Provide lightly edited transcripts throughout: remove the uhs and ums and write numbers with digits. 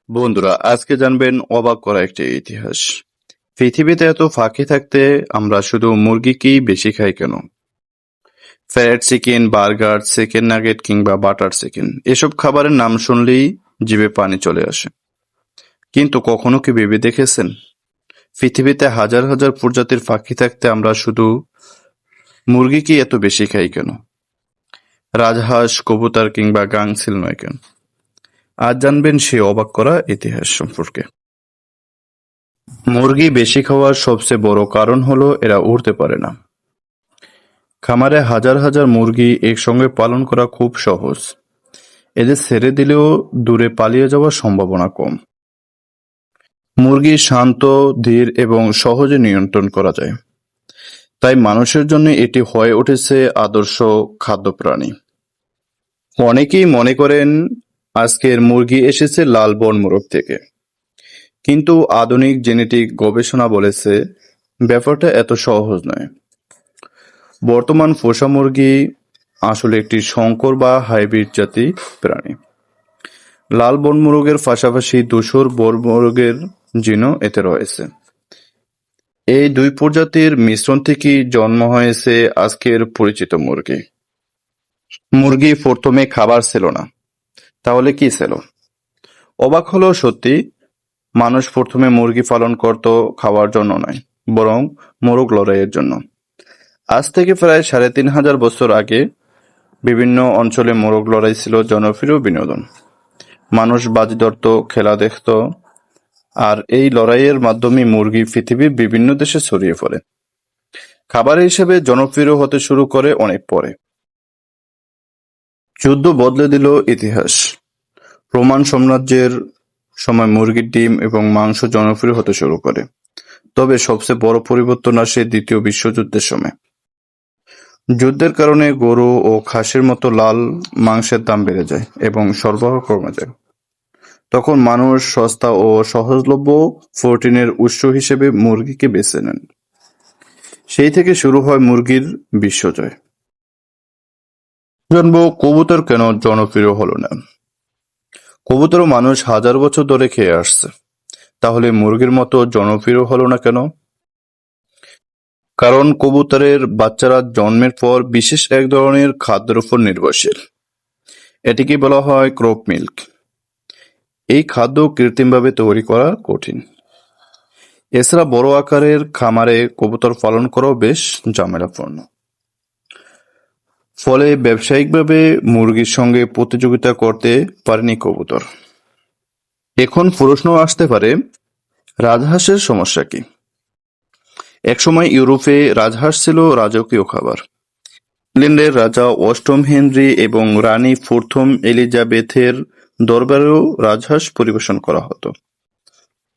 বন্ধুরা, আজকে জানবেন অবাক করা একটি ইতিহাস। পৃথিবীতে এত ফাঁকি থাকতে আমরা শুধু মুরগিকেই বেশি খাই কেন? Fried chicken, burger, chicken nugget কিংবা বাটার চিকেন এসব খাবারের নাম শুনলেই জিভে পানি চলে আসে। কিন্তু কখনো কি ভেবে দেখেছেন, পৃথিবীতে হাজার হাজার প্রজাতির পাখি থাকতে আমরা শুধু মুরগিকেই এত বেশি খাই কেন? রাজহাঁস, কবুতর কিংবা গাংচিল নয় কেন? আজ জানবেন সেই অবাক করা ইতিহাস সম্পর্কে। মুরগি বেশি খাওয়ার সবচেয়ে বড় কারণ হলো এরা উড়তে পারে না। খামারে হাজার হাজার মুরগি একসঙ্গে পালন করা খুব সহজ। এদের ছেড়ে দিলেও দূরে পালিয়ে যাওয়ার সম্ভাবনা কম। মুরগি শান্ত, ধীর এবং সহজে নিয়ন্ত্রণ করা যায়। তাই মানুষের জন্য এটি হয়ে উঠেছে আদর্শ খাদ্য প্রাণী। অনেকেই মনে করেন আজকের মুরগি এসেছে লাল বন মোরগ থেকে। কিন্তু আধুনিক জেনেটিক গবেষণা বলেছে ব্যাপারটা এত সহজ নয়। বর্তমান পোষা মুরগি আসলে একটি সংকর বা হাইব্রিড জাতি প্রাণী। লাল বন মোরগের পাশাপাশি ধূসর বন মোরগের জিনও এতে রয়েছে। এই দুই প্রজাতির মিশ্রণ থেকেই জন্ম হয়েছে আজকের পরিচিত মুরগি। মুরগি প্রথমে খাবার ছিল না, তাহলে কি ছিল? অবাক হলেও সত্যি, মানুষ প্রথমে মুরগি পালন করত খাওয়ার জন্য নয়, বরং মোরগ লড়াইয়ের জন্য। আজ থেকে প্রায় ৩,৫০০ বছর আগে বিভিন্ন অঞ্চলে মোরগ লড়াই ছিল জনপ্রিয় বিনোদন। মানুষ বাজি ধরত, খেলা দেখত, আর এই লড়াইয়ের মাধ্যমে মুরগি পৃথিবীর বিভিন্ন দেশে ছড়িয়ে পড়ে। খাবার হিসেবে জনপ্রিয় হতে শুরু করে অনেক পরে। যুদ্ধ বদলে দিল ইতিহাস। রোমান সাম্রাজ্যের সময় মুরগির ডিম এবং মাংস জনপ্রিয় হতে শুরু করে। তবে সবচেয়ে বড় পরিবর্তন আসে দ্বিতীয় বিশ্বযুদ্ধের সময়। যুদ্ধের কারণে গরু ও খাসির মতো লাল মাংসের দাম বেড়ে যায় এবং সরবরাহ কমে যায়। তখন মানুষ সস্তা ও সহজলভ্য প্রোটিনের উৎস হিসেবে মুরগিকে বেছে নেন। সেই থেকে শুরু হয় মুরগির বিশ্বজয়। জানবো কবুতর কেন জনপ্রিয় হলো না। কবুতরও মানুষ হাজার বছর ধরে খেয়ে আসছে, তাহলে মুরগির মতো জনপ্রিয় হলো না কেন? কারণ কবুতরের বাচ্চারা জন্মের পর বিশেষ এক ধরনের খাদ্যের উপর নির্ভরশীল। এটিকে বলা হয় ক্রপ মিল্ক। এই খাদ্য কৃত্রিমভাবে তৈরি করা কঠিন। এছাড়া বড় আকারের খামারে কবুতর পালন করাও বেশ ঝামেলাপূর্ণ। ফলে ব্যবসায়িকভাবে মুরগির সঙ্গে প্রতিযোগিতা করতে পারেনি কবুতর। এখন প্রশ্ন আসতে পারে, রাজহাঁসের সমস্যা কি? একসময় ইউরোপে রাজহাঁস ছিল রাজকীয় খাবার। ইংল্যান্ডের রাজা অষ্টম হেনরি এবং রানী প্রথম এলিজাবেথের দরবারেও রাজহাঁস পরিবেশন করা হতো।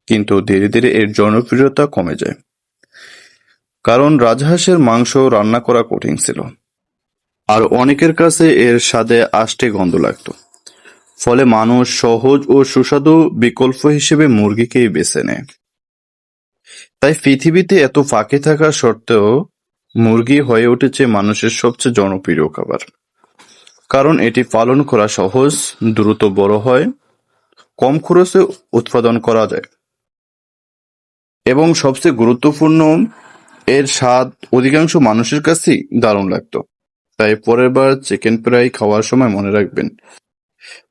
কিন্তু ধীরে ধীরে এর জনপ্রিয়তা কমে যায়। কারণ রাজহাঁসের মাংস রান্না করা কঠিন ছিল, আর অনেকের কাছে এর স্বাদে আষ্টে গন্ধ লাগতো। ফলে মানুষ সহজ ও সুস্বাদু বিকল্প হিসেবে মুরগিকেই বেছে নেয়। তাই পৃথিবীতে এত ফাঁকি থাকা সত্ত্বেও মুরগি হয়ে উঠেছে মানুষের সবচেয়ে জনপ্রিয় খাবার। কারণ এটি পালন করা সহজ, দ্রুত বড় হয়, কম খরচে উৎপাদন করা যায়, এবং সবচেয়ে গুরুত্বপূর্ণ, এর স্বাদ অধিকাংশ মানুষের কাছেই দারুণ লাগতো। তাই পরের বার চিকেন ফ্রাই খাওয়ার সময় মনে রাখবেন,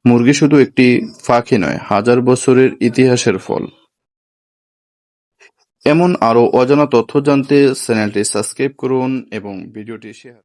মুরগি শুধু একটি পাখি নয়, হাজার বছরের ইতিহাসের ফল। এমন আরো অজানা তথ্য জানতে চ্যানেলটি সাবস্ক্রাইব করুন এবং ভিডিওটি শেয়ার